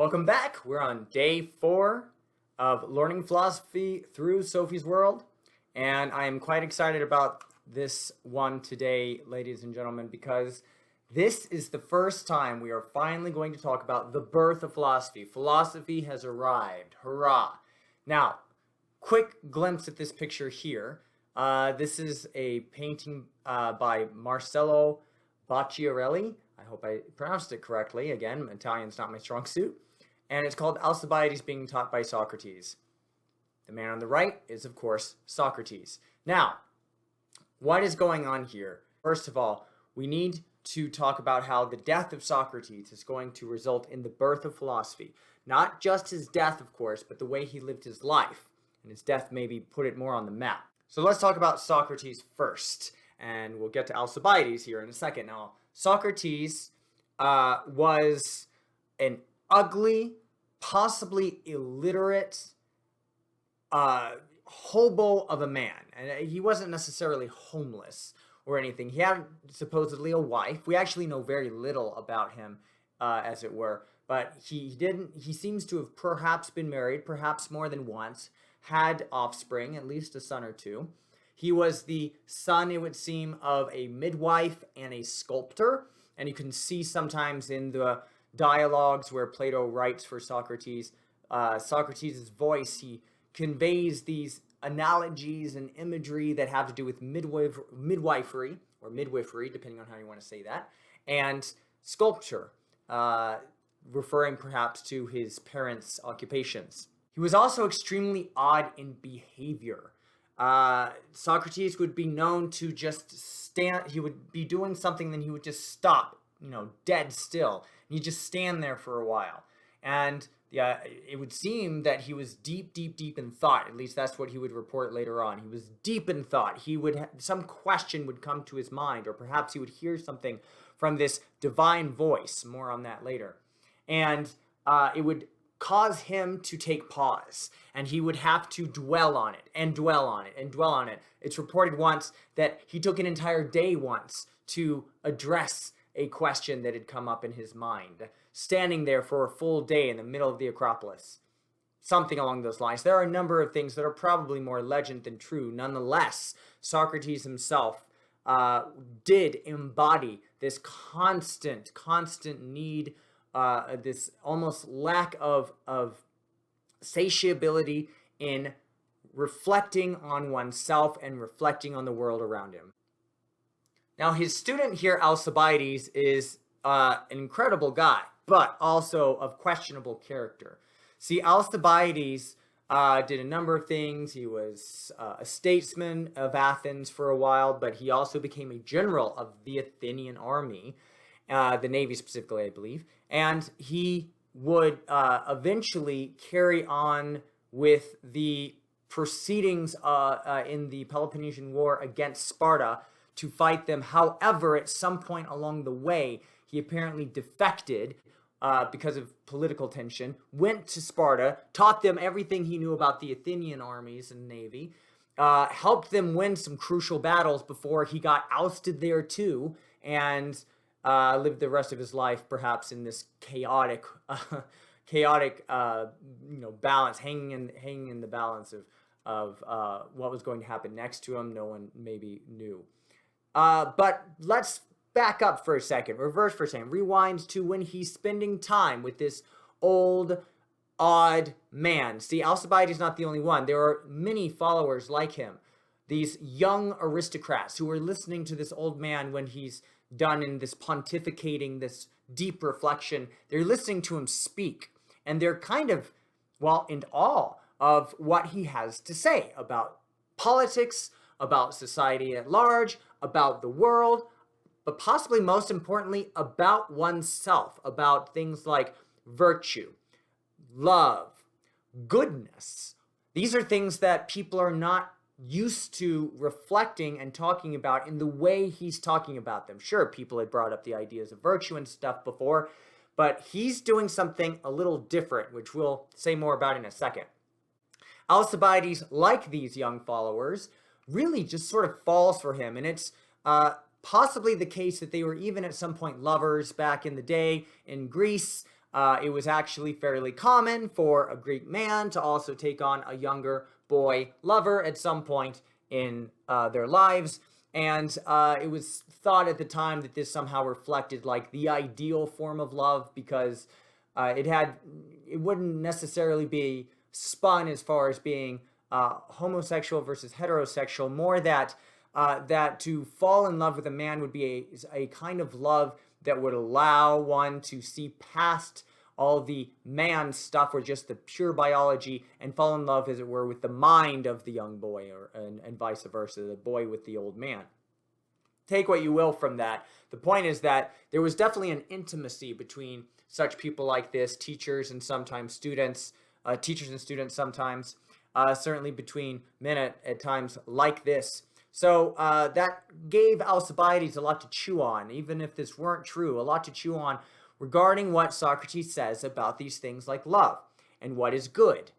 Welcome back. We're on day 4 of learning philosophy through Sophie's world, and I am quite excited about this one today, ladies and gentlemen, because this is the first time we are finally going to talk about the birth of philosophy. Philosophy has arrived. Hurrah! Now, quick glimpse at this picture here. This is a painting by Marcello Bacciarelli. I hope I pronounced it correctly. Again, Italian's not my strong suit. And it's called Alcibiades being taught by Socrates. The man on the right is, of course, Socrates. Now, what is going on here? First of all, we need to talk about how the death of Socrates is going to result in the birth of philosophy. Not just his death, of course, but the way he lived his life. And his death maybe put it more on the map. So let's talk about Socrates first. And we'll get to Alcibiades here in a second. Now, Socrates was an ugly, possibly illiterate hobo of a man. And he wasn't necessarily homeless or anything. He had supposedly a wife. We actually know very little about him, as it were. But he seems to have perhaps been married, perhaps more than once, had offspring, at least a son or two. He was the son, it would seem, of a midwife and a sculptor. And you can see sometimes in the dialogues where Plato writes for Socrates, Socrates' voice, he conveys these analogies and imagery that have to do with midwifery, or midwifery, depending on how you want to say that, and sculpture, referring perhaps to his parents' occupations. He was also extremely odd in behavior. Socrates would be known to just stand, he would be doing something, then he would just stop, dead still. And he'd just stand there for a while. And it would seem that he was deep in thought. At least that's what he would report later on. He was deep in thought. Some question would come to his mind, or perhaps he would hear something from this divine voice. More on that later. And it would cause him to take pause, and he would have to dwell on it and dwell on it and dwell on it. It's reported once that he took an entire day once to address a question that had come up in his mind, standing there for a full day in the middle of the Acropolis. Something along those lines. There are a number of things that are probably more legend than true. Nonetheless, Socrates himself did embody this constant need, this almost lack of satiability in reflecting on oneself and reflecting on the world around him. Now, his student here, Alcibiades, is an incredible guy, but also of questionable character. See, Alcibiades did a number of things. He was a statesman of Athens for a while, but he also became a general of the Athenian army, the navy specifically, I believe. And he would eventually carry on with the proceedings in the Peloponnesian War against Sparta to fight them. However, at some point along the way, he apparently defected because of political tension, went to Sparta, taught them everything he knew about the Athenian armies and navy, helped them win some crucial battles before he got ousted there too, and lived the rest of his life perhaps in this chaotic balance, hanging in the balance of what was going to happen next to him. No one maybe knew. But let's back up for a second, reverse for a second, rewind to when he's spending time with this old, odd man. See, Alcibiades is not the only one. There are many followers like him, these young aristocrats who are listening to this old man when he's done in this pontificating, this deep reflection. They're listening to him speak, and they're kind of, in awe of what he has to say about politics, about society at large, about the world, but possibly most importantly, about oneself, about things like virtue, love, goodness. These are things that people are not used to reflecting and talking about in the way he's talking about them. Sure, people had brought up the ideas of virtue and stuff before, but he's doing something a little different, which we'll say more about in a second. Alcibiades, like these young followers, really just sort of falls for him, and it's possibly the case that they were even at some point lovers back in the day in Greece. it was actually fairly common for a Greek man to also take on a younger boy lover at some point in their lives. And it was thought at the time that this somehow reflected like the ideal form of love, because it wouldn't necessarily be spun as far as being homosexual versus heterosexual, more that that to fall in love with a man would be a kind of love that would allow one to see past all the man stuff, or just the pure biology, and fall in love, as it were, with the mind of the young boy, and vice versa, the boy with the old man. Take what you will from that. The point is that there was definitely an intimacy between such people like this, teachers and sometimes students, teachers and students sometimes, certainly between men at times like this. So that gave Alcibiades a lot to chew on, even if this weren't true, a lot to chew on regarding what Socrates says about these things like love and what is good.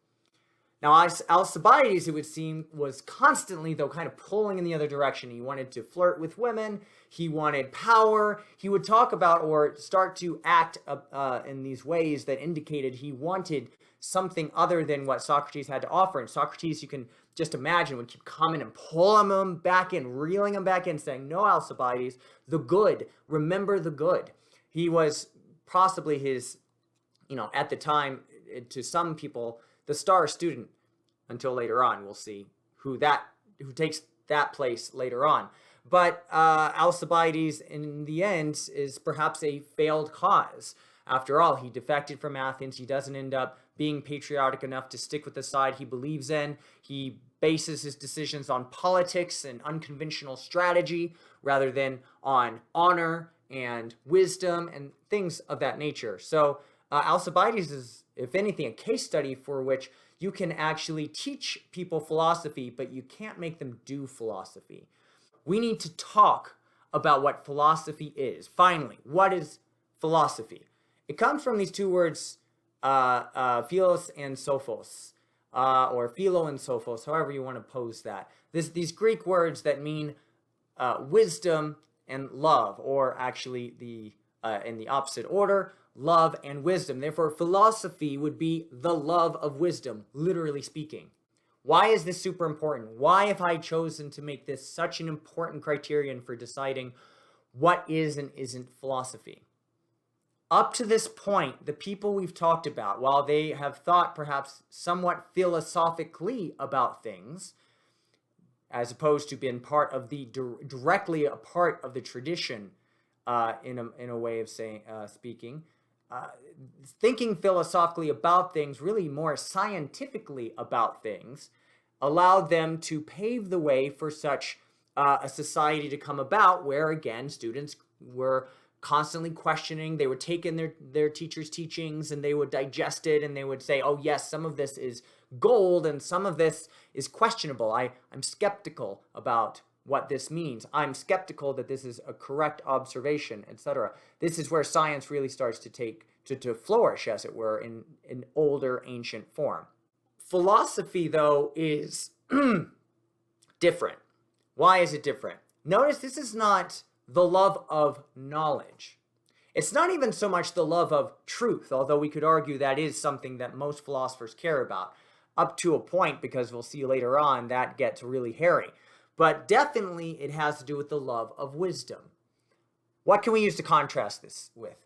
Now, Alcibiades, it would seem, was constantly, though, kind of pulling in the other direction. He wanted to flirt with women. He wanted power. He would talk about or start to act in these ways that indicated he wanted something other than what Socrates had to offer. And Socrates, you can just imagine, would keep coming and pulling him back in, reeling him back in, saying, no, Alcibiades, the good. Remember the good. He was possibly his, at the time, to some people, the star student, until later on. We'll see who takes that place later on. But Alcibiades, in the end, is perhaps a failed cause. After all, he defected from Athens. He doesn't end up being patriotic enough to stick with the side he believes in. He bases his decisions on politics and unconventional strategy rather than on honor and wisdom and things of that nature. So Alcibiades is, if anything, a case study for which you can actually teach people philosophy, but you can't make them do philosophy. We need to talk about what philosophy is. Finally, what is philosophy? It comes from these two words, philos and sophos, or philo and sophos, however you want to pose that. These Greek words that mean wisdom and love, or actually in the opposite order, love and wisdom. Therefore, philosophy would be the love of wisdom, literally speaking. Why is this super important? Why have I chosen to make this such an important criterion for deciding what is and isn't philosophy? Up to this point, the people we've talked about, while they have thought perhaps somewhat philosophically about things, as opposed to being part of directly a part of the tradition, in a way of speaking, thinking philosophically about things, really more scientifically about things, allowed them to pave the way for such a society to come about, where again students were constantly questioning. They would take in their teachers' teachings and they would digest it, and they would say, oh yes, some of this is gold and some of this is questionable. I'm skeptical about what this means. I'm skeptical that this is a correct observation, etc. This is where science really starts to flourish, as it were, in an older ancient form. Philosophy, though, is different. Why is it different? Notice this is not the love of knowledge. It's not even so much the love of truth, although we could argue that is something that most philosophers care about, up to a point, because we'll see later on that gets really hairy. But definitely it has to do with the love of wisdom. What can we use to contrast this with?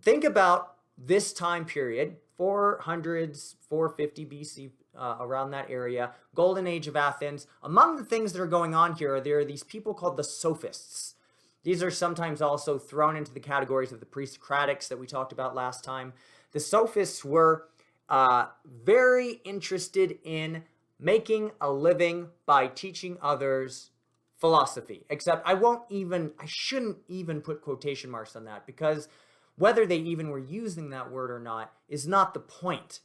Think about this time period, 400s, 450 BC, around that area, golden age of Athens. Among the things that are going on here, there are these people called the sophists. These are sometimes also thrown into the categories of the pre-Socratics that we talked about last time. The sophists were very interested in making a living by teaching others philosophy. Except I shouldn't even put quotation marks on that, because whether they even were using that word or not is not the point.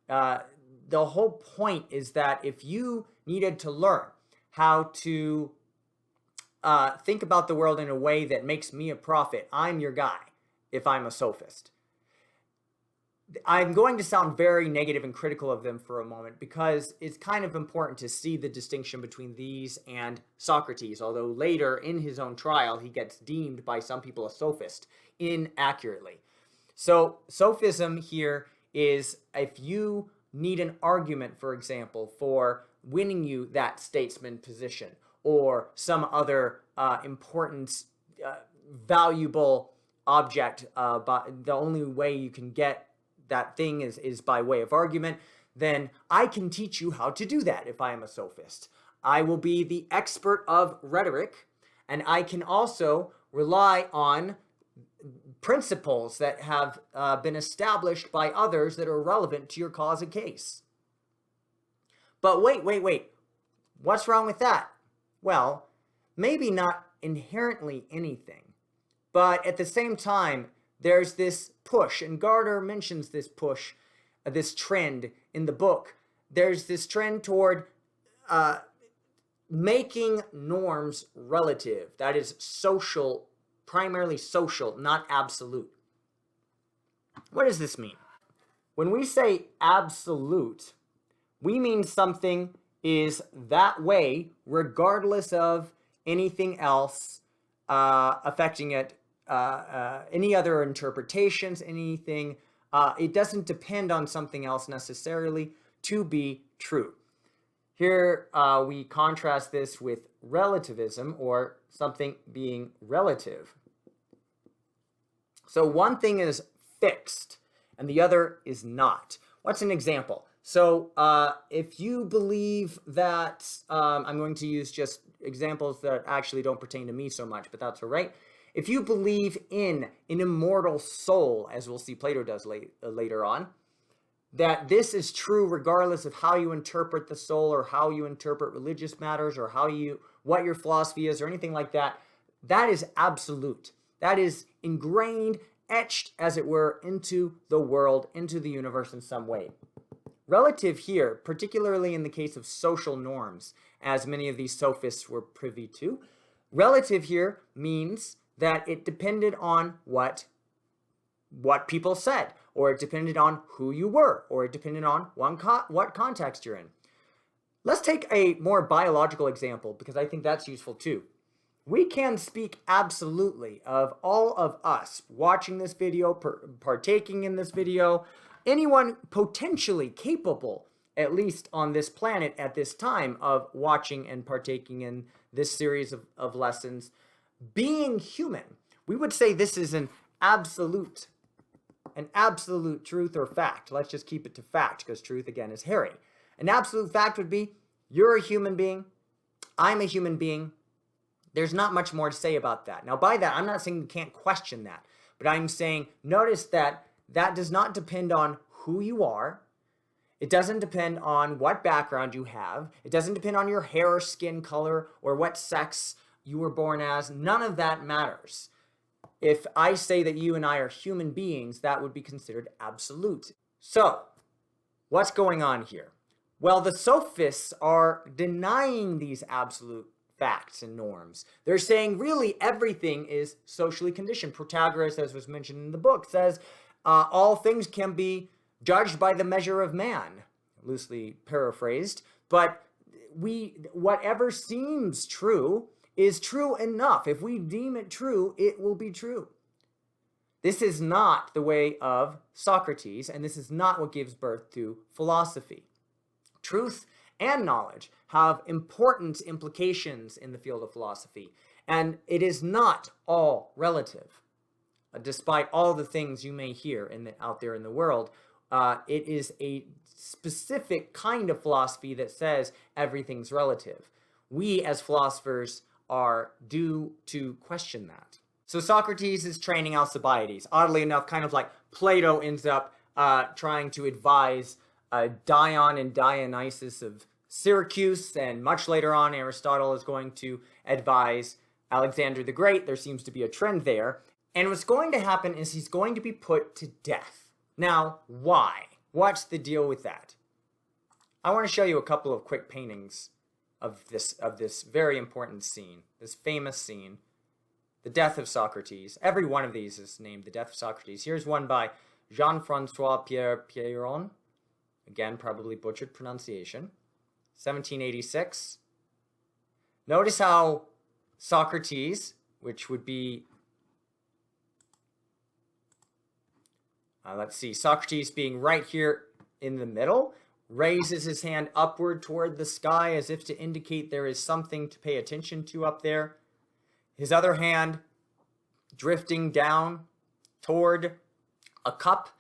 The whole point is that if you needed to learn how to think about the world in a way that makes me a prophet, I'm your guy if I'm a sophist. I'm going to sound very negative and critical of them for a moment, because it's kind of important to see the distinction between these and Socrates, although later in his own trial he gets deemed by some people a sophist inaccurately. So sophism here is if you need an argument, for example, for winning you that statesman position or some other important, valuable object, but the only way you can get that thing is by way of argument, then I can teach you how to do that if I am a sophist. I will be the expert of rhetoric, and I can also rely on principles that have been established by others that are relevant to your cause and case. But wait. What's wrong with that? Well, maybe not inherently anything, but at the same time, there's this push, and Gaarder mentions this push, this trend in the book. There's this trend toward making norms relative. That is social, primarily social, not absolute. What does this mean? When we say absolute, we mean something is that way regardless of anything else affecting it, any other interpretations, anything. It doesn't depend on something else necessarily to be true. Here we contrast this with relativism, or something being relative. So one thing is fixed and the other is not. What's an example? So if you believe that, I'm going to use just examples that actually don't pertain to me so much, but that's all right. If you believe in an immortal soul, as we'll see Plato does later on, that this is true regardless of how you interpret the soul or how you interpret religious matters or what your philosophy is or anything like that, that is absolute. That is ingrained, etched, as it were, into the world, into the universe in some way. Relative here, particularly in the case of social norms, as many of these sophists were privy to, relative here means that it depended on what people said, or it depended on who you were, or it depended on what context you're in. Let's take a more biological example, because I think that's useful too. We can speak absolutely of all of us watching this video, partaking in this video, anyone potentially capable, at least on this planet at this time, of watching and partaking in this series of lessons, being human. We would say this is an absolute truth or fact. Let's just keep it to fact, because truth, again, is hairy. An absolute fact would be, you're a human being, I'm a human being. There's not much more to say about that. Now, by that, I'm not saying you can't question that, but I'm saying, notice that that does not depend on who you are. It doesn't depend on what background you have. It doesn't depend on your hair or skin color or what sex you were born as. None of that matters. If I say that you and I are human beings, that would be considered absolute. So, what's going on here? Well, the sophists are denying these absolute facts and norms. They're saying really everything is socially conditioned. Protagoras, as was mentioned in the book, says all things can be judged by the measure of man, loosely paraphrased, but whatever seems true is true enough. If we deem it true, it will be true. This is not the way of Socrates, and this is not what gives birth to philosophy. Truth and knowledge have important implications in the field of philosophy, and it is not all relative. Despite all the things you may hear out there in the world, it is a specific kind of philosophy that says everything's relative. We, as philosophers, are due to question that. So Socrates is training Alcibiades. Oddly enough, kind of like Plato ends up trying to advise Dion and Dionysus of Syracuse, and much later on Aristotle is going to advise Alexander the Great. There seems to be a trend there. And what's going to happen is he's going to be put to death. Now, why? What's the deal with that? I want to show you a couple of quick paintings of this very important scene, this famous scene, the death of Socrates. Every one of these is named the death of Socrates. Here's one by Jean-Francois Pierre Piron. Again, probably butchered pronunciation. 1786. Notice how Socrates, which would be Let's see, Socrates being right here in the middle, raises his hand upward toward the sky as if to indicate there is something to pay attention to up there. His other hand drifting down toward a cup,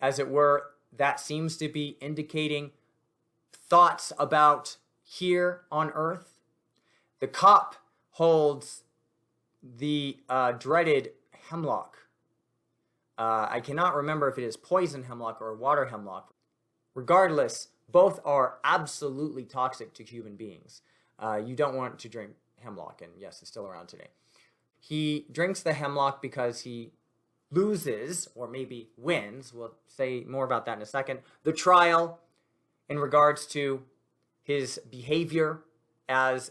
as it were, that seems to be indicating thoughts about here on earth. The cup holds the dreaded hemlock. I cannot remember if it is poison hemlock or water hemlock. Regardless, both are absolutely toxic to human beings. You don't want to drink hemlock, and yes, it's still around today. He drinks the hemlock because he loses, or maybe wins, we'll say more about that in a second, the trial in regards to his behavior as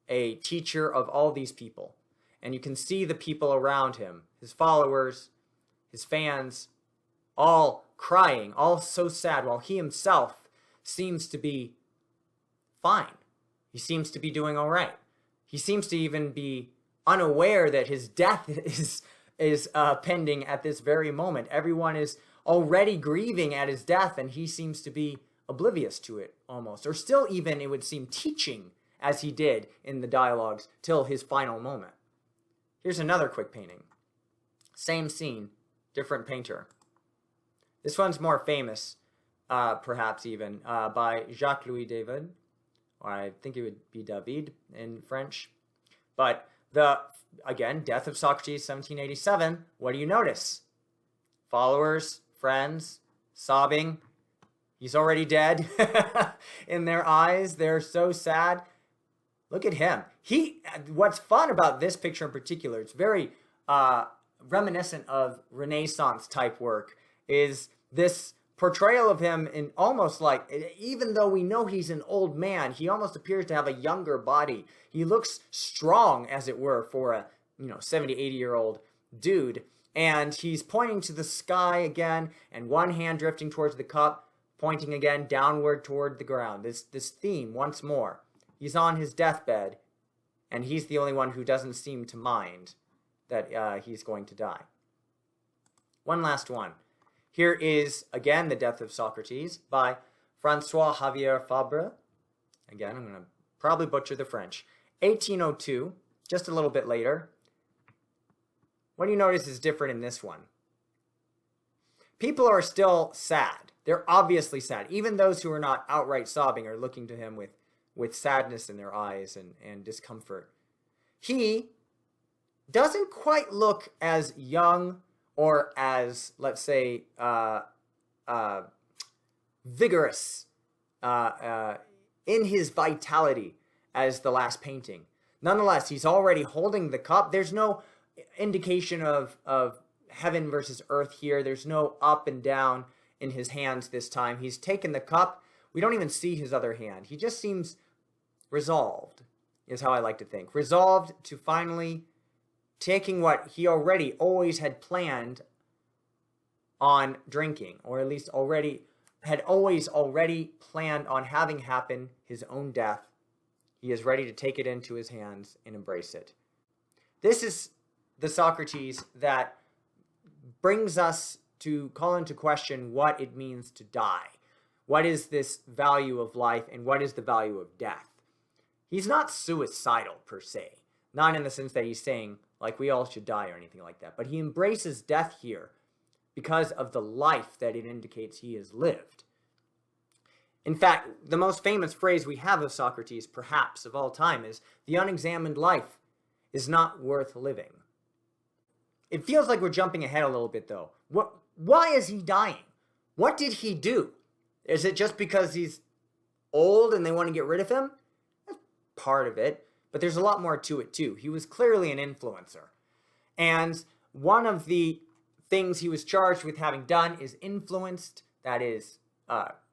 a teacher of all these people. And you can see the people around him, his followers, his fans, all crying, all so sad, while he himself seems to be fine. He seems to be doing all right. He seems to even be unaware that his death is pending at this very moment. Everyone is already grieving at his death, and he seems to be oblivious to it almost, or still even, it would seem, teaching as he did in the dialogues till his final moment. Here's another quick painting. Same scene, different painter. This one's more famous, perhaps even, by Jacques-Louis David, or I think it would be David in French. But again, death of Socrates, 1787. What do you notice? Followers, friends, sobbing. He's already dead in their eyes. They're so sad. Look at him. What's fun about this picture in particular, it's very reminiscent of Renaissance type work, is this portrayal of him in almost like, even though we know he's an old man, he almost appears to have a younger body. He looks strong, as it were, for a 70, 80-year-old dude. And he's pointing to the sky again, and one hand drifting towards the cup, pointing again downward toward the ground. This theme, once more. He's on his deathbed, and he's the only one who doesn't seem to mind that he's going to die. One last one. Here is, again, The Death of Socrates by Francois Xavier Fabre. Again, I'm going to probably butcher the French. 1802, just a little bit later. What do you notice is different in this one? People are still sad. They're obviously sad. Even those who are not outright sobbing are looking to him with sadness in their eyes and discomfort. He doesn't quite look as young or as, let's say, vigorous in his vitality as the last painting. Nonetheless, he's already holding the cup. There's no indication of heaven versus earth here. There's no up and down in his hands this time. He's taken the cup. We don't even see his other hand. He just seems resolved, is how I like to think. Resolved to finally taking what he already always had planned on drinking, or at least had always planned on having happen, his own death. He is ready to take it into his hands and embrace it. This is the Socrates that brings us to call into question what it means to die. What is this value of life, and what is the value of death? He's not suicidal per se, not in the sense that he's saying, like, we all should die or anything like that, but he embraces death here because of the life that it indicates he has lived. In fact, the most famous phrase we have of Socrates, perhaps of all time, is, "The unexamined life is not worth living." It feels like we're jumping ahead a little bit, though. Why is he dying? What did he do? Is it just because he's old and they want to get rid of him? That's part of it, but there's a lot more to it, too. He was clearly an influencer. And one of the things he was charged with having done is influenced, that is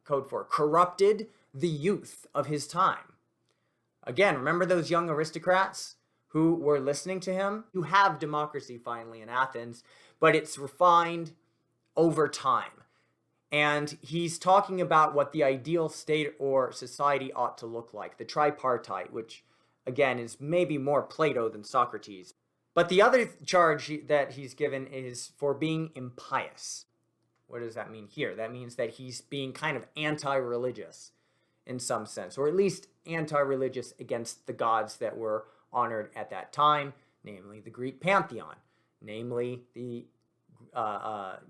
code for corrupted, the youth of his time. Again, remember those young aristocrats who were listening to him? You have democracy finally in Athens, but it's refined over time. And he's talking about what the ideal state or society ought to look like, the tripartite, which, again, is maybe more Plato than Socrates. But the other charge that he's given is for being impious. What does that mean here? That means that he's being kind of anti-religious in some sense, or at least anti-religious against the gods that were honored at that time, namely the Greek pantheon, namely the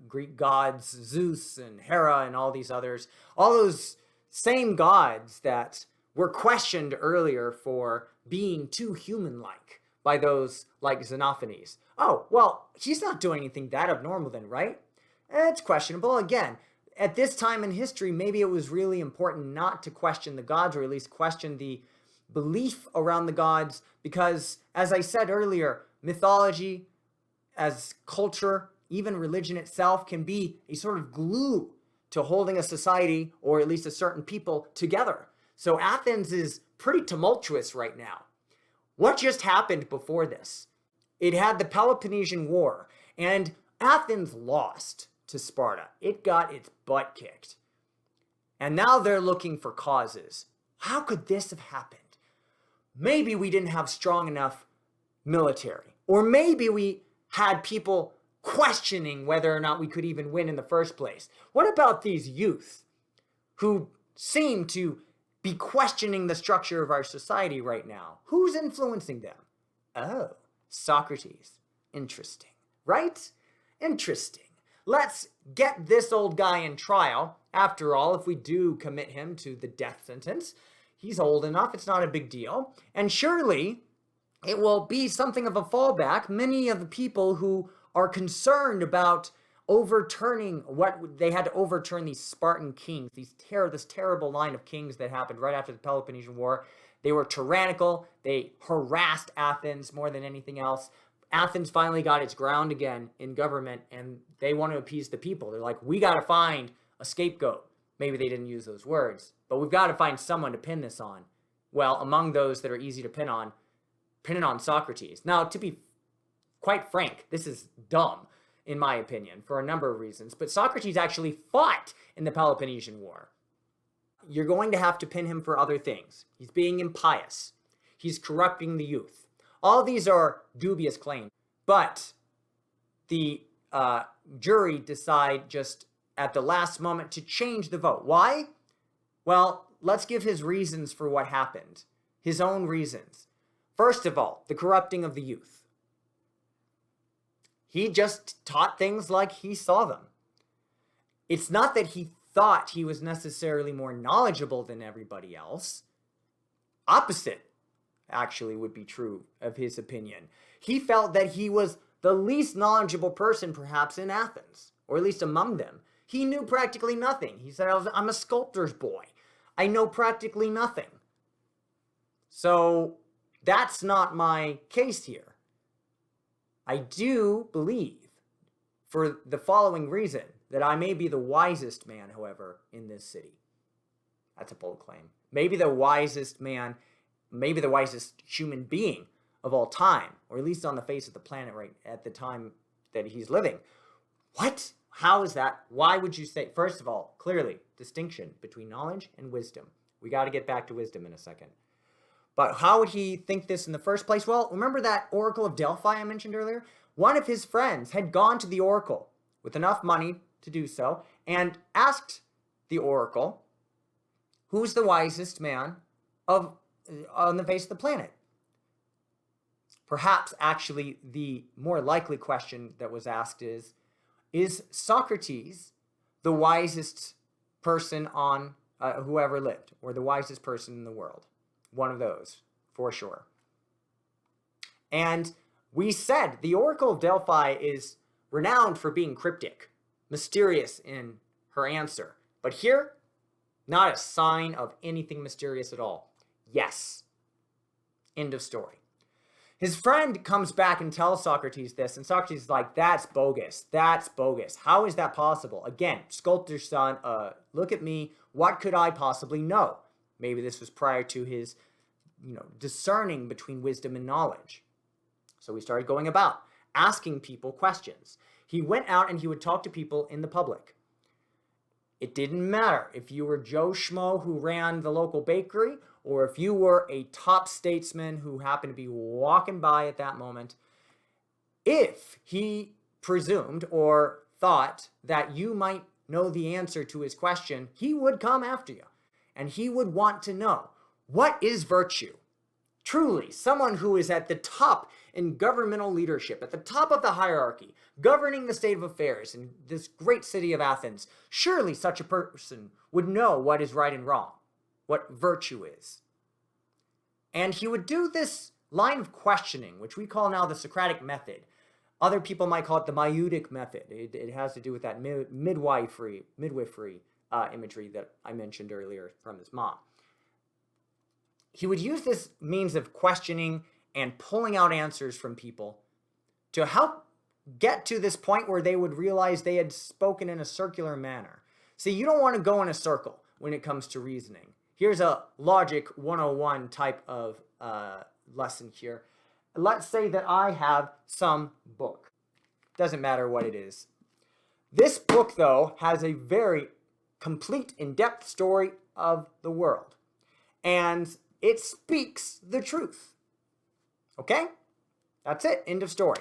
Greek gods Zeus and Hera and all these others, all those same gods that were questioned earlier for being too human-like by those like Xenophanes. Oh, well, he's not doing anything that abnormal then, right? It's questionable. Again, at this time in history, maybe it was really important not to question the gods, or at least question the belief around the gods, because, as I said earlier, mythology as culture, even religion itself, can be a sort of glue to holding a society, or at least a certain people, together. So Athens is pretty tumultuous right now. What just happened before this? It had the Peloponnesian War, and Athens lost to Sparta. It got its butt kicked. And now they're looking for causes. How could this have happened? Maybe we didn't have strong enough military. Or maybe we had people questioning whether or not we could even win in the first place. What about these youth who seem to be questioning the structure of our society right now? Who's influencing them? Oh, Socrates. Interesting, right? Interesting. Let's get this old guy in trial. After all, if we do commit him to the death sentence, he's old enough, it's not a big deal. And surely it will be something of a fallback. Many of the people who are concerned about overturning what they had to overturn, these Spartan kings, this terrible line of kings that happened right after the Peloponnesian War. They were tyrannical. They harassed Athens more than anything else. Athens finally got its ground again in government, and they want to appease the people. They're like, we got to find a scapegoat. Maybe they didn't use those words, but we've got to find someone to pin this on. Well, among those that are easy to pin it on Socrates. Now, to be quite frank, this is dumb, in my opinion, for a number of reasons, but Socrates actually fought in the Peloponnesian War. You're going to have to pin him for other things. He's being impious. He's corrupting the youth. All these are dubious claims, but the jury decide just at the last moment to change the vote. Why? Well, let's give his reasons for what happened. His own reasons. First of all, the corrupting of the youth. He just taught things like he saw them. It's not that he thought he was necessarily more knowledgeable than everybody else. Opposite, actually, would be true of his opinion. He felt that he was the least knowledgeable person, perhaps, in Athens, or at least among them. He knew practically nothing. He said, I'm a sculptor's boy. I know practically nothing. So that's not my case here. I do believe, for the following reason, that I may be the wisest man, however, in this city. That's a bold claim. Maybe the wisest man, maybe the wisest human being of all time, or at least on the face of the planet right at the time that he's living. What? How is that? Why would you say? First of all, clearly, distinction between knowledge and wisdom. We got to get back to wisdom in a second. But how would he think this in the first place? Well, remember that Oracle of Delphi I mentioned earlier? One of his friends had gone to the Oracle with enough money to do so and asked the Oracle, who's the wisest man on the face of the planet? Perhaps actually the more likely question that was asked is Socrates the wisest person on who ever lived, or the wisest person in the world? One of those, for sure. And we said the Oracle of Delphi is renowned for being cryptic, mysterious in her answer. But here, not a sign of anything mysterious at all. Yes. End of story. His friend comes back and tells Socrates this, and Socrates is like, that's bogus. That's bogus. How is that possible? Again, sculptor's son, look at me. What could I possibly know? Maybe this was prior to his, discerning between wisdom and knowledge. So he started going about, asking people questions. He went out and he would talk to people in the public. It didn't matter if you were Joe Schmo who ran the local bakery, or if you were a top statesman who happened to be walking by at that moment. If he presumed or thought that you might know the answer to his question, he would come after you. And he would want to know, what is virtue? Truly, someone who is at the top in governmental leadership, at the top of the hierarchy, governing the state of affairs in this great city of Athens, surely such a person would know what is right and wrong, what virtue is. And he would do this line of questioning, which we call now the Socratic method. Other people might call it the maieutic method. It has to do with that midwifery imagery that I mentioned earlier from his mom. He would use this means of questioning and pulling out answers from people to help get to this point where they would realize they had spoken in a circular manner. See, you don't want to go in a circle when it comes to reasoning. Here's a logic 101 type of lesson here. Let's say that I have some book. Doesn't matter what it is. This book, though, has a very complete, in-depth story of the world. And it speaks the truth. Okay? That's it. End of story.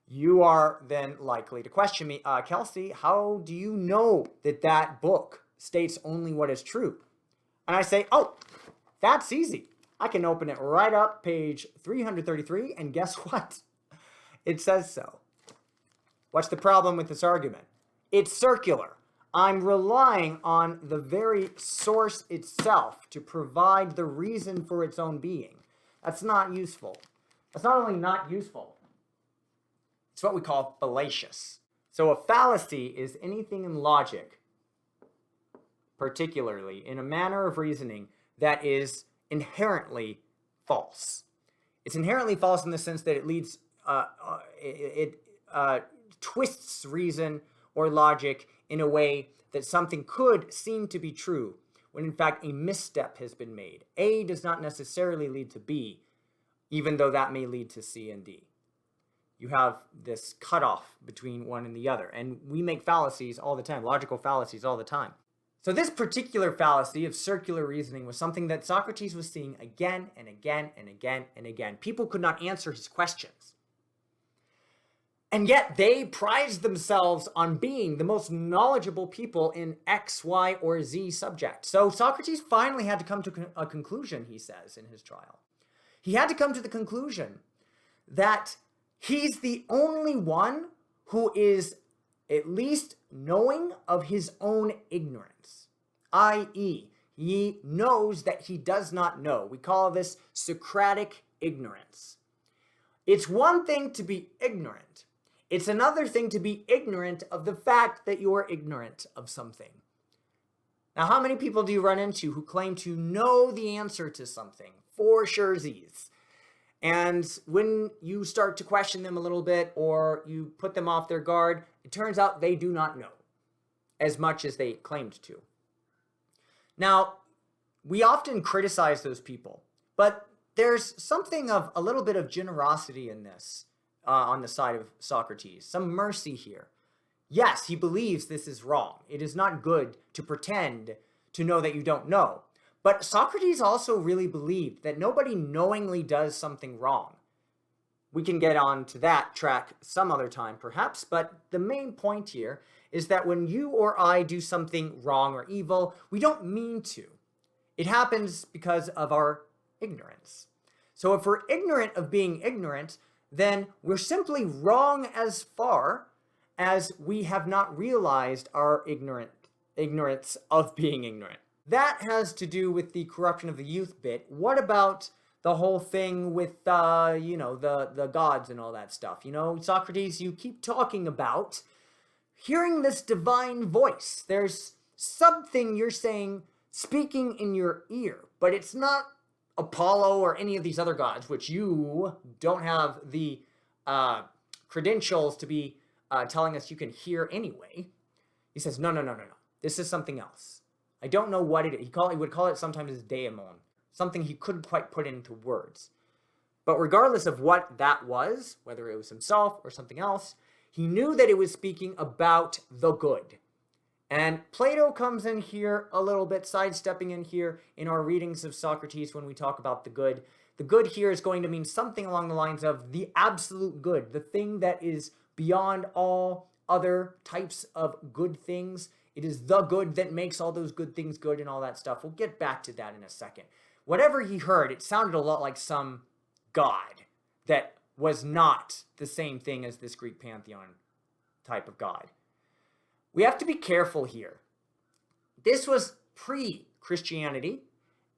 You are then likely to question me, Kelsey, how do you know that that book states only what is true? And I say, oh, that's easy. I can open it right up, page 333, and guess what? It says so. What's the problem with this argument? It's circular. I'm relying on the very source itself to provide the reason for its own being. That's not useful. That's not only not useful, it's what we call fallacious. So a fallacy is anything in logic, particularly in a manner of reasoning, that is inherently false. It's inherently false in the sense that it leads, it twists reason or logic in a way that something could seem to be true, when in fact a misstep has been made. A does not necessarily lead to B, even though that may lead to C and D. You have this cutoff between one and the other, and we make fallacies all the time, logical fallacies all the time. So this particular fallacy of circular reasoning was something that Socrates was seeing again and again and again and again. People could not answer his questions. And yet they prized themselves on being the most knowledgeable people in X, Y, or Z subject. So Socrates finally had to come to a conclusion, he says, in his trial. He had to come to the conclusion that he's the only one who is at least knowing of his own ignorance, i.e., he knows that he does not know. We call this Socratic ignorance. It's one thing to be ignorant. It's another thing to be ignorant of the fact that you're ignorant of something. Now, how many people do you run into who claim to know the answer to something for surezies? And when you start to question them a little bit or you put them off their guard, it turns out they do not know as much as they claimed to. Now, we often criticize those people, but there's something of a little bit of generosity in this on the side of Socrates, some mercy here. Yes, he believes this is wrong. It is not good to pretend to know that you don't know. But Socrates also really believed that nobody knowingly does something wrong. We can get on to that track some other time, perhaps, but the main point here is that when you or I do something wrong or evil, we don't mean to. It happens because of our ignorance. So if we're ignorant of being ignorant, then we're simply wrong as far as we have not realized our ignorance of being ignorant. That has to do with the corruption of the youth bit. What about the whole thing with, the gods and all that stuff? You know, Socrates, you keep talking about hearing this divine voice. There's something you're saying speaking in your ear, but it's not Apollo or any of these other gods, which you don't have the credentials to be telling us you can hear anyway. He says, no. This is something else. I don't know what it is. He would call it sometimes as daemon, something he couldn't quite put into words. But regardless of what that was, whether it was himself or something else, he knew that it was speaking about the good. And Plato comes in here a little bit, sidestepping in here in our readings of Socrates when we talk about the good. The good here is going to mean something along the lines of the absolute good, the thing that is beyond all other types of good things. It is the good that makes all those good things good and all that stuff. We'll get back to that in a second. Whatever he heard, it sounded a lot like some god that was not the same thing as this Greek pantheon type of god. We have to be careful here. This was pre-Christianity.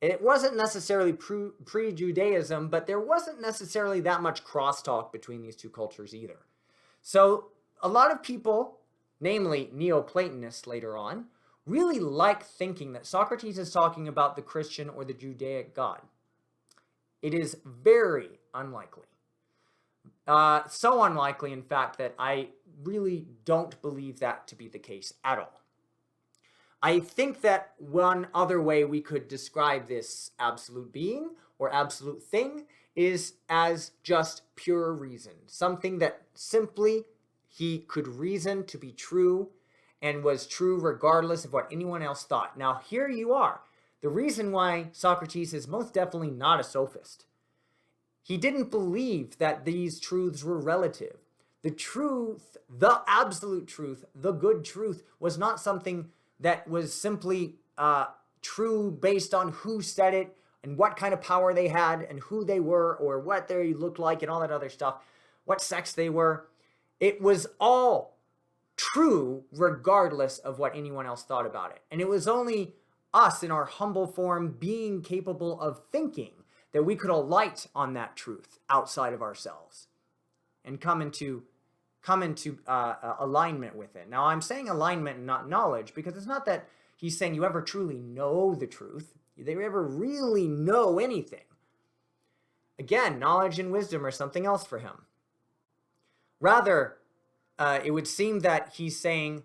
It wasn't necessarily pre-Judaism, but there wasn't necessarily that much crosstalk between these two cultures either. So a lot of people, namely Neoplatonists later on, really like thinking that Socrates is talking about the Christian or the Judaic God. It is very unlikely. So unlikely, in fact, that I really don't believe that to be the case at all. I think that one other way we could describe this absolute being or absolute thing is as just pure reason. Something that simply he could reason to be true and was true regardless of what anyone else thought. Now, here you are. The reason why Socrates is most definitely not a sophist. He didn't believe that these truths were relative. The truth, the absolute truth, the good truth, was not something that was simply true based on who said it and what kind of power they had and who they were or what they looked like and all that other stuff, what sex they were. It was all true regardless of what anyone else thought about it. And it was only us in our humble form being capable of thinking that we could alight on that truth outside of ourselves and come into alignment with it. Now, I'm saying alignment and not knowledge because it's not that he's saying you ever truly know the truth. You ever really know anything. Again, knowledge and wisdom are something else for him. Rather, it would seem that he's saying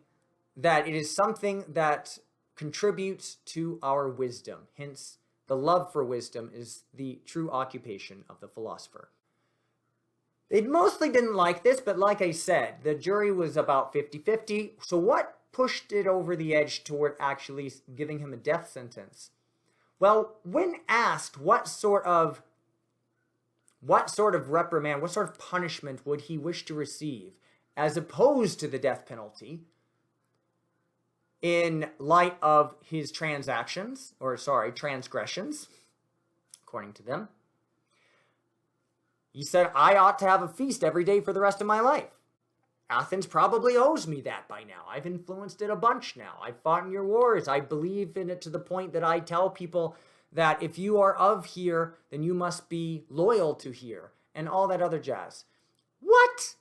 that it is something that contributes to our wisdom. Hence, the love for wisdom is the true occupation of the philosopher. They mostly didn't like this, but like I said, the jury was about 50-50. So what pushed it over the edge toward actually giving him a death sentence? Well, when asked what sort of reprimand, what sort of punishment would he wish to receive as opposed to the death penalty in light of his transgressions, according to them, he said, I ought to have a feast every day for the rest of my life. Athens probably owes me that by now. I've influenced it a bunch now. I've fought in your wars. I believe in it to the point that I tell people that if you are of here, then you must be loyal to here, and all that other jazz. What?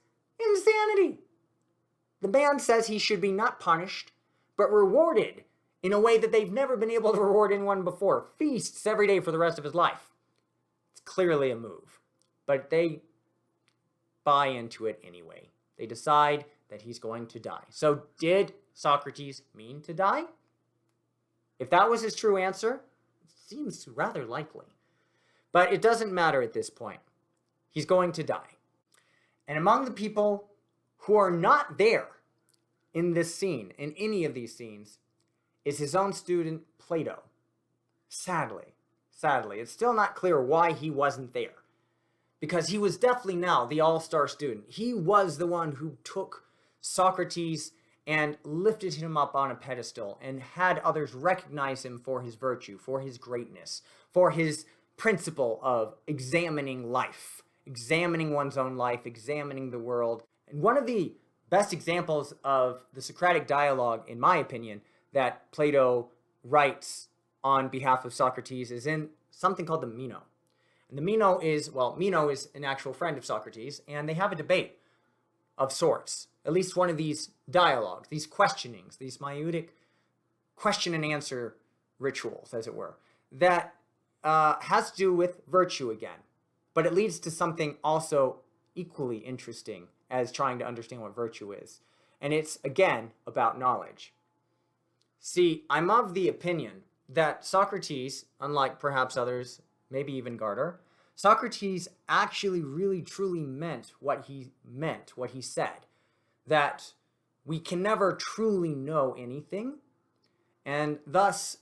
Insanity! The man says he should be not punished, but rewarded in a way that they've never been able to reward anyone before. Feasts every day for the rest of his life. It's clearly a move. But they buy into it anyway. They decide that he's going to die. So did Socrates mean to die? If that was his true answer, it seems rather likely. But it doesn't matter at this point. He's going to die. And among the people who are not there in this scene, in any of these scenes, is his own student, Plato. Sadly, it's still not clear why he wasn't there. Because he was definitely now the all-star student. He was the one who took Socrates and lifted him up on a pedestal and had others recognize him for his virtue, for his greatness, for his principle of examining life, examining one's own life, examining the world. And one of the best examples of the Socratic dialogue, in my opinion, that Plato writes on behalf of Socrates is in something called the Meno. And the Meno is an actual friend of Socrates, and they have a debate of sorts, at least one of these dialogues, these questionings, these maieutic question and answer rituals, as it were, that has to do with virtue again. But it leads to something also equally interesting as trying to understand what virtue is. And it's, again, about knowledge. See, I'm of the opinion that Socrates, unlike perhaps others, maybe even Gaarder, Socrates actually really truly meant what he said, that we can never truly know anything, and thus,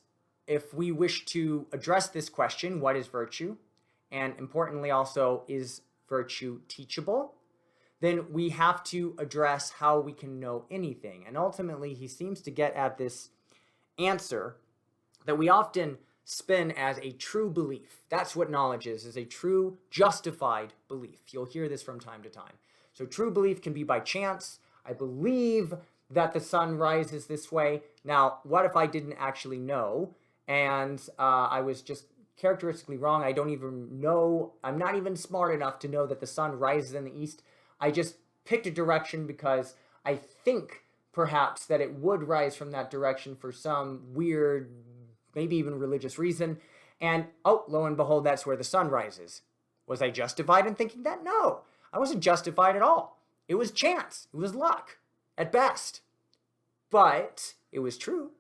if we wish to address this question, what is virtue, and importantly also, is virtue teachable, then we have to address how we can know anything. And ultimately, he seems to get at this answer that we often spin as a true belief. That's what knowledge is a true justified belief. You'll hear this from time to time. So true belief can be by chance. I believe that the sun rises this way. Now, what if I didn't actually know, and I was just characteristically wrong? I don't even know, I'm not even smart enough to know that the sun rises in the east. I just picked a direction because I think perhaps that it would rise from that direction for some weird, maybe even religious reason. And oh, lo and behold, that's where the sun rises. Was I justified in thinking that? No, I wasn't justified at all. It was chance. It was luck at best. But it was true.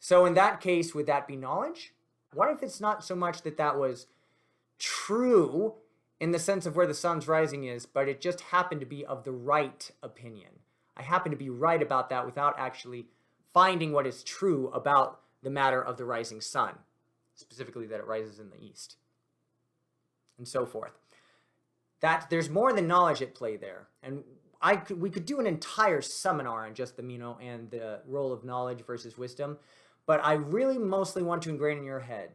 So in that case, would that be knowledge? What if it's not so much that that was true in the sense of where the sun's rising is, but it just happened to be of the right opinion? I happen to be right about that without actually finding what is true about the matter of the rising sun, specifically that it rises in the east, and so forth. That there's more than knowledge at play there, and we could do an entire seminar on just the Meno and the role of knowledge versus wisdom, but I really mostly want to ingrain in your head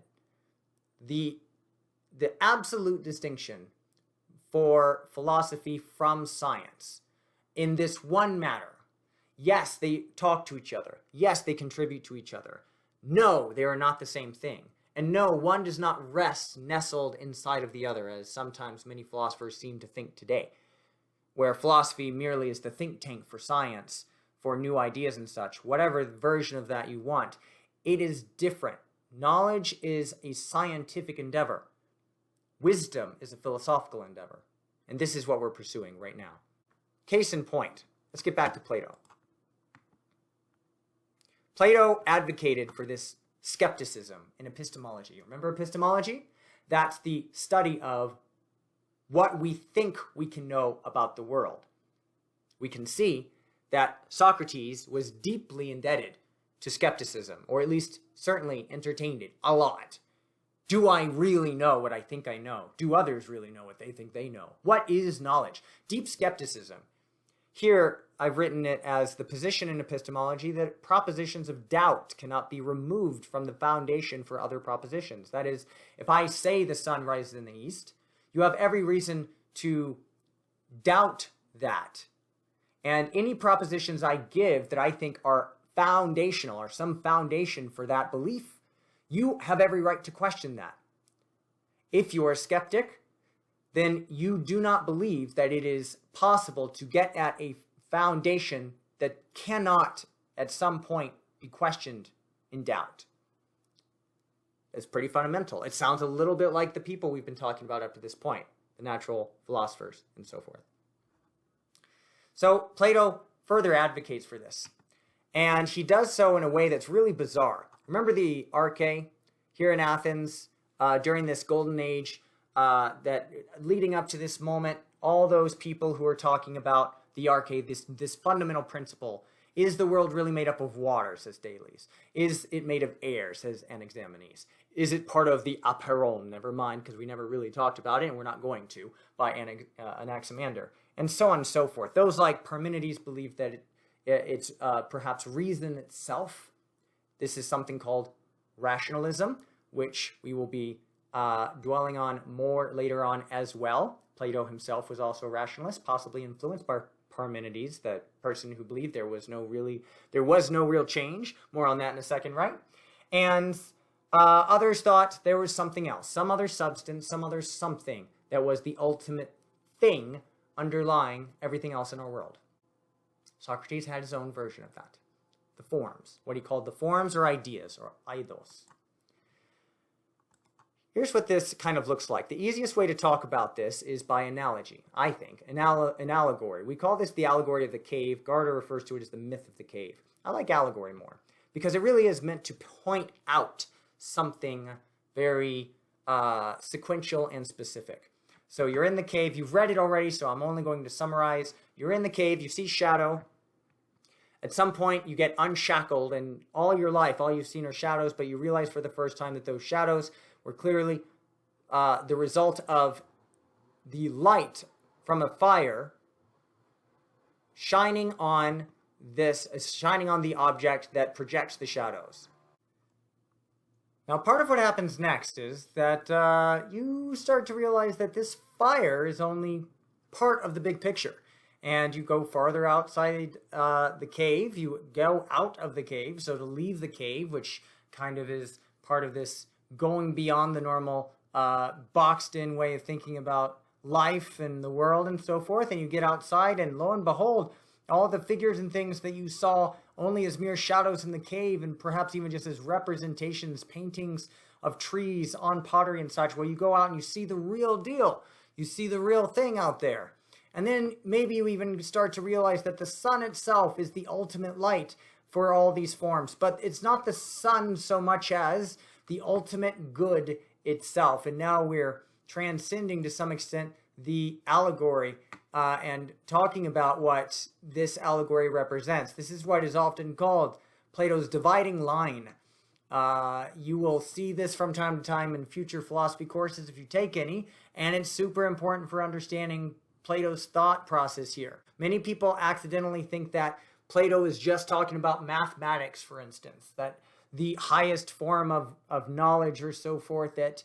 the absolute distinction for philosophy from science in this one matter. Yes, they talk to each other. Yes, they contribute to each other. No, they are not the same thing. And no, one does not rest nestled inside of the other, as sometimes many philosophers seem to think today, where philosophy merely is the think tank for science, for new ideas and such. Whatever version of that you want, it is different. Knowledge is a scientific endeavor. Wisdom is a philosophical endeavor. And this is what we're pursuing right now. Case in point, let's get back to Plato. Plato advocated for this skepticism in epistemology. Remember epistemology? That's the study of what we think we can know about the world. We can see that Socrates was deeply indebted to skepticism, or at least certainly entertained it a lot. Do I really know what I think I know? Do others really know what they think they know? What is knowledge? Deep skepticism. Here, I've written it as the position in epistemology that propositions of doubt cannot be removed from the foundation for other propositions. That is, if I say the sun rises in the east, you have every reason to doubt that. And any propositions I give that I think are foundational, or some foundation for that belief, you have every right to question that. If you are a skeptic, then you do not believe that it is possible to get at a foundation that cannot at some point be questioned in doubt. It's pretty fundamental. It sounds a little bit like the people we've been talking about up to this point, the natural philosophers and so forth. So Plato further advocates for this, and he does so in a way that's really bizarre. Remember the arche here in Athens during this golden age, that leading up to this moment, all those people who are talking about the arche, this fundamental principle. Is the world really made up of water, says Thales? Is it made of air, says Anaximenes? Is it part of the aperon? Never mind, because we never really talked about it, and we're not going to, by Anaximander. And so on and so forth. Those like Parmenides believe that it's perhaps reason itself. This is something called rationalism, which we will be dwelling on more later on as well. Plato himself was also a rationalist, possibly influenced by Parmenides, the person who believed there was no real change. More on that in a second, right? And others thought there was something else, some other substance, some other something that was the ultimate thing underlying everything else in our world. Socrates had his own version of that. The forms, what he called the forms or ideas, or eidos. Here's what this kind of looks like. The easiest way to talk about this is by analogy, I think. An allegory. We call this the allegory of the cave. Gaarder refers to it as the myth of the cave. I like allegory more because it really is meant to point out something very sequential and specific. So you're in the cave. You've read it already, so I'm only going to summarize. You're in the cave. You see shadow. At some point, you get unshackled, and all your life, all you've seen are shadows, but you realize for the first time that those shadows were clearly the result of the light from a fire shining on shining on the object that projects the shadows. Now, part of what happens next is that you start to realize that this fire is only part of the big picture. And you go farther outside the cave. You go out of the cave. So to leave the cave, which kind of is part of this going beyond the normal boxed in way of thinking about life and the world and so forth. And you get outside, and lo and behold, all the figures and things that you saw only as mere shadows in the cave, and perhaps even just as representations, paintings of trees on pottery and such, well, you go out and you see the real deal. You see the real thing out there. And then maybe you even start to realize that the sun itself is the ultimate light for all these forms. But it's not the sun so much as the ultimate good itself. And now we're transcending to some extent the allegory and talking about what this allegory represents. This is what is often called Plato's dividing line. You will see this from time to time in future philosophy courses if you take any, and it's super important for understanding Plato's thought process here. Many people accidentally think that Plato is just talking about mathematics, for instance, that the highest form of knowledge or so forth that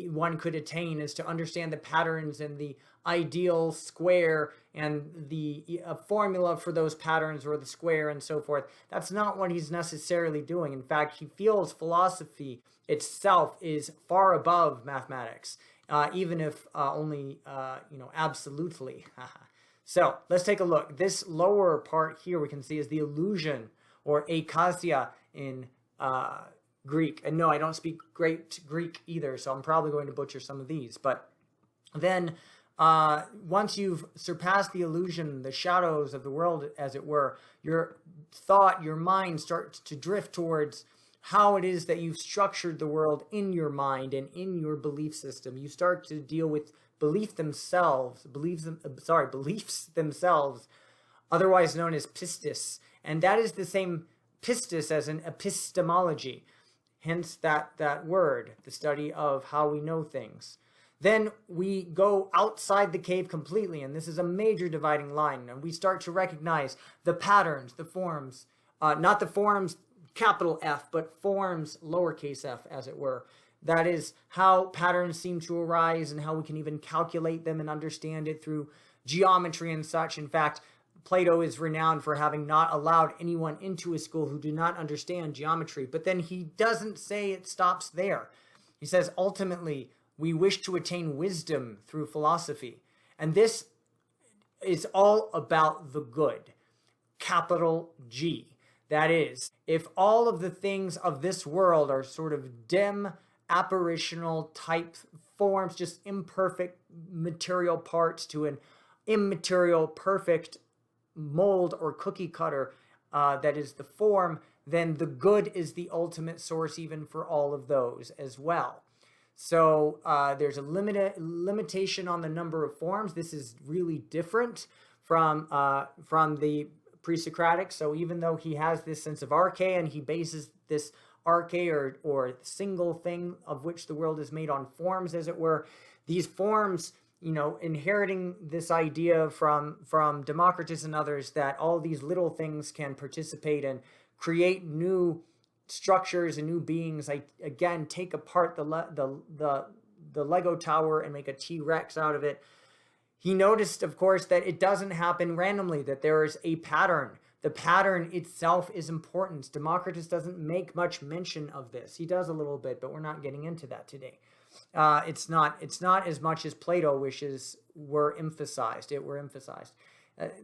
one could attain is to understand the patterns and the ideal square and the formula for those patterns or the square and so forth. That's not what he's necessarily doing. In fact, he feels philosophy itself is far above mathematics, even if only, absolutely. So let's take a look. This lower part here we can see is the illusion, or akasia in Greek. And no, I don't speak great Greek either, so I'm probably going to butcher some of these. But then once you've surpassed the illusion, the shadows of the world, as it were, your thought, your mind starts to drift towards how it is that you've structured the world in your mind and in your belief system. You start to deal with beliefs themselves, otherwise known as pistis. And that is the same pistis as in epistemology, hence that word, the study of how we know things. Then we go outside the cave completely, and this is a major dividing line, and we start to recognize the patterns, the forms, not the forms capital F, but forms lowercase f, as it were. That is how patterns seem to arise and how we can even calculate them and understand it through geometry and such. In fact, Plato is renowned for having not allowed anyone into his school who do not understand geometry. But then he doesn't say it stops there. He says, ultimately, we wish to attain wisdom through philosophy. And this is all about the good, capital G. That is, if all of the things of this world are sort of dim, apparitional type forms, just imperfect material parts to an immaterial, perfect mold or cookie cutter that is the form, then the good is the ultimate source even for all of those as well. So there's a limitation on the number of forms. This is really different from the pre-Socratic. So even though he has this sense of arche and he bases this arche or single thing of which the world is made on forms, as it were, these forms, inheriting this idea from Democritus and others that all these little things can participate and create new structures and new beings. I again take apart the Lego tower and make a T-Rex out of it. He noticed, of course, that it doesn't happen randomly, that there is a pattern. The pattern itself is important. Democritus doesn't make much mention of this. He does a little bit, but we're not getting into that today. It's not as much as Plato wishes were emphasized.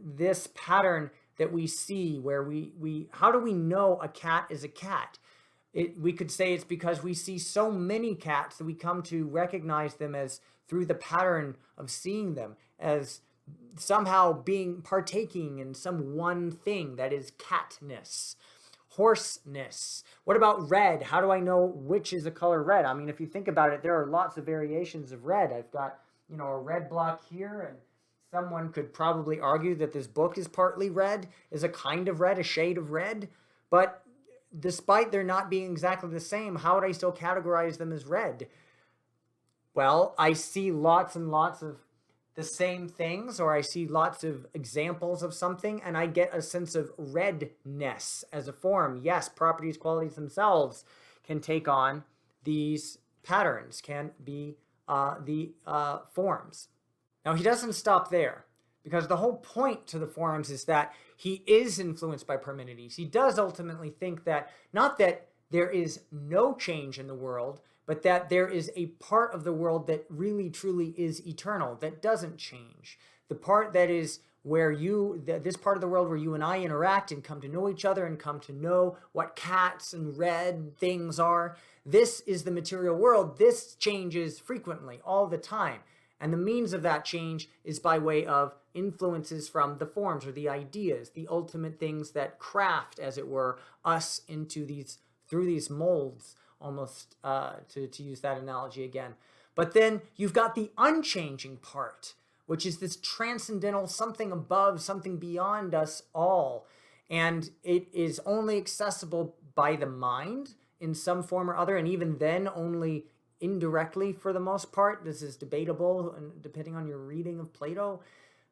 This pattern that we see, where we how do we know a cat is a cat? We could say it's because we see so many cats that we come to recognize them as through the pattern of seeing them as somehow partaking in some one thing, that is catness, horseness. What about red? How do I know which is the color red? I mean, if you think about it, there are lots of variations of red. I've got, a red block here, and someone could probably argue that this book is partly red, is a kind of red, a shade of red. But despite there not being exactly the same, how would I still categorize them as red? Well, I see lots and lots of the same things, or I see lots of examples of something, and I get a sense of redness as a form. Yes, properties, qualities themselves can take on these patterns, can be the forms. Now, he doesn't stop there, because the whole point to the forms is that he is influenced by Parmenides. He does ultimately think that, not that there is no change in the world, but that there is a part of the world that really truly is eternal, that doesn't change. The part that is where this part of the world where you and I interact and come to know each other and come to know what cats and red things are, this is the material world. This changes frequently, all the time. And the means of that change is by way of influences from the forms or the ideas, the ultimate things that craft, as it were, us into through these molds, almost, to use that analogy again. But then you've got the unchanging part, which is this transcendental, something above, something beyond us all. And it is only accessible by the mind in some form or other, and even then only indirectly for the most part. This is debatable, and depending on your reading of Plato.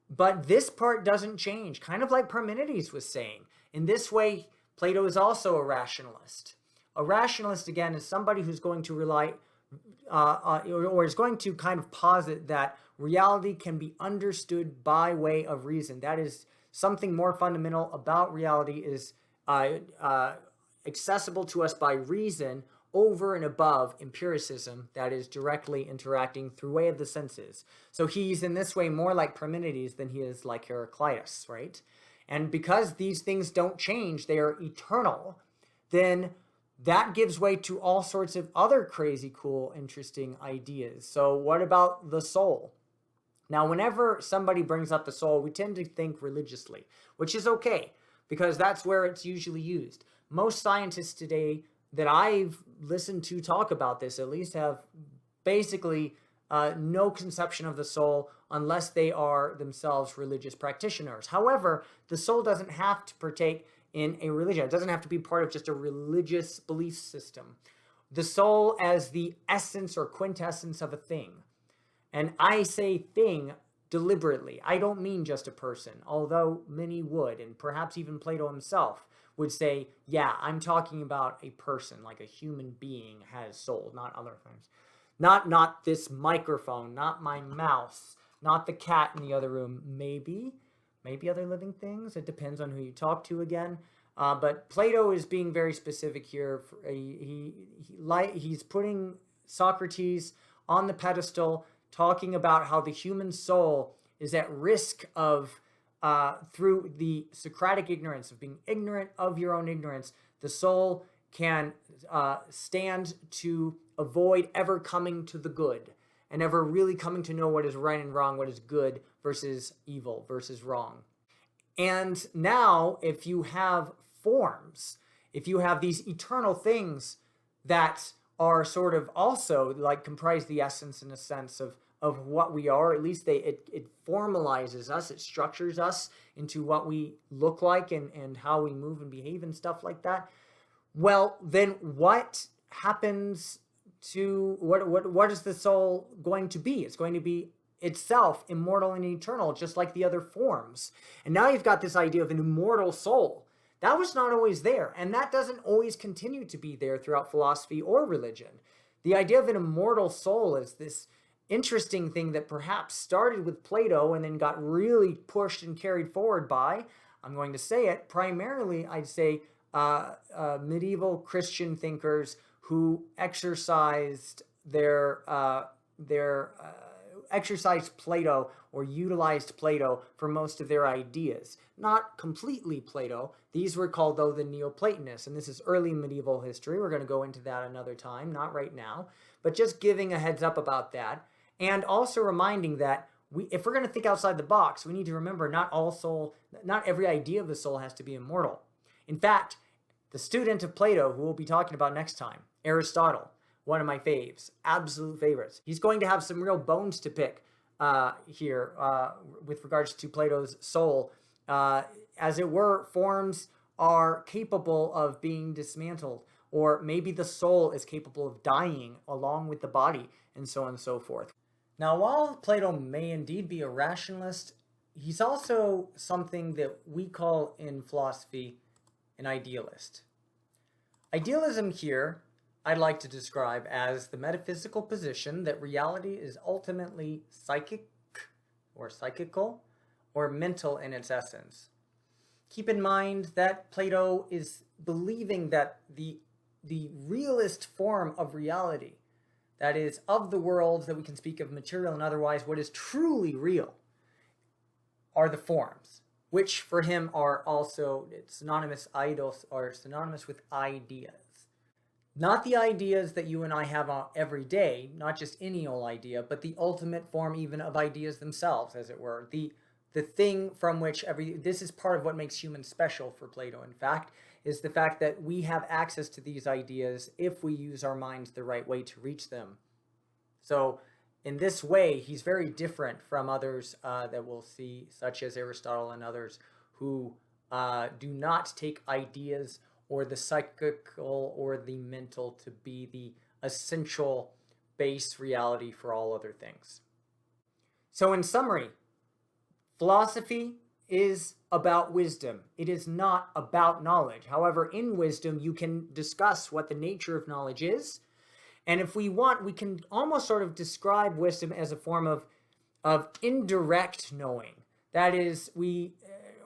But this part doesn't change, kind of like Parmenides was saying. In this way, Plato is also a rationalist. A rationalist, again, is somebody who's going to rely, or is going to kind of posit that reality can be understood by way of reason. That is, something more fundamental about reality is accessible to us by reason over and above empiricism, that is directly interacting through way of the senses. So he's in this way more like Parmenides than he is like Heraclitus, right? And because these things don't change, they are eternal, then that gives way to all sorts of other crazy, cool, interesting ideas. So what about the soul? Now, whenever somebody brings up the soul, we tend to think religiously, which is okay, because that's where it's usually used. Most scientists today that I've listened to talk about this, at least, have basically no conception of the soul unless they are themselves religious practitioners. However, the soul doesn't have to partake in a religion. It doesn't have to be part of just a religious belief system. The soul as the essence or quintessence of a thing. And I say thing deliberately. I don't mean just a person, although many would, and perhaps even Plato himself would say, yeah, I'm talking about a person, like a human being has soul, not other things. Not this microphone, not my mouse, not the cat in the other room, maybe other living things. It depends on who you talk to again. But Plato is being very specific here. He's putting Socrates on the pedestal, talking about how the human soul is at risk of, through the Socratic ignorance, of being ignorant of your own ignorance, the soul can stand to avoid ever coming to the good and ever really coming to know what is right and wrong, what is good versus evil versus wrong. And now, if you have forms, if you have these eternal things that are sort of also like comprise the essence in a sense of what we are, at least it formalizes us, it structures us into what we look like and how we move and behave and stuff like that. Well, then what happens to, what is the soul going to be? It's going to be itself immortal and eternal, just like the other forms. And now you've got this idea of an immortal soul. That was not always there, and that doesn't always continue to be there throughout philosophy or religion. The idea of an immortal soul is this interesting thing that perhaps started with Plato and then got really pushed and carried forward by, I'm going to say it, primarily, I'd say, medieval Christian thinkers who exercised exercised Plato or utilized Plato for most of their ideas. Not completely Plato. These were called, though, the Neoplatonists, and this is early medieval history. We're going to go into that another time, not right now, but just giving a heads up about that, and also reminding that if we're going to think outside the box, we need to remember not every idea of the soul has to be immortal. In fact, the student of Plato, who we'll be talking about next time, Aristotle, one of my faves, absolute favorites. He's going to have some real bones to pick here with regards to Plato's soul. As it were, forms are capable of being dismantled, or maybe the soul is capable of dying along with the body, and so on and so forth. Now, while Plato may indeed be a rationalist, he's also something that we call in philosophy an idealist. Idealism here I'd like to describe as the metaphysical position that reality is ultimately psychic or psychical or mental in its essence. Keep in mind that Plato is believing that the realist form of reality, that is, of the world that we can speak of material and otherwise, what is truly real are the forms, which for him are also synonymous eidos, or synonymous with ideas. Not the ideas that you and I have every day, not just any old idea, but the ultimate form even of ideas themselves, as it were. The thing from which this is part of what makes humans special for Plato, in fact, is the fact that we have access to these ideas if we use our minds the right way to reach them. So in this way, he's very different from others that we'll see, such as Aristotle and others, who do not take ideas or the psychical or the mental to be the essential base reality for all other things. So in summary, philosophy is about wisdom. It is not about knowledge. However, in wisdom, you can discuss what the nature of knowledge is. And if we want, we can almost sort of describe wisdom as a form of indirect knowing. That is,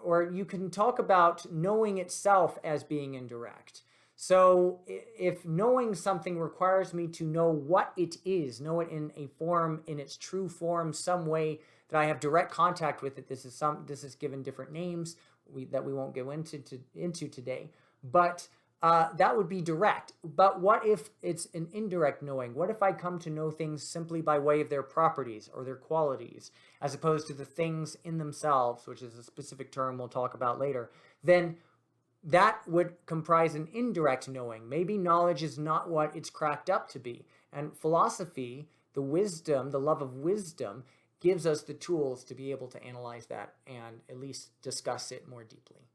or you can talk about knowing itself as being indirect. So if knowing something requires me to know what it is, know it in a form, in its true form, some way that I have direct contact with it, this is given different names that we won't go into today. But that would be direct. But what if it's an indirect knowing? What if I come to know things simply by way of their properties or their qualities, as opposed to the things in themselves, which is a specific term we'll talk about later? Then that would comprise an indirect knowing. Maybe knowledge is not what it's cracked up to be. And philosophy, the wisdom, the love of wisdom, gives us the tools to be able to analyze that and at least discuss it more deeply.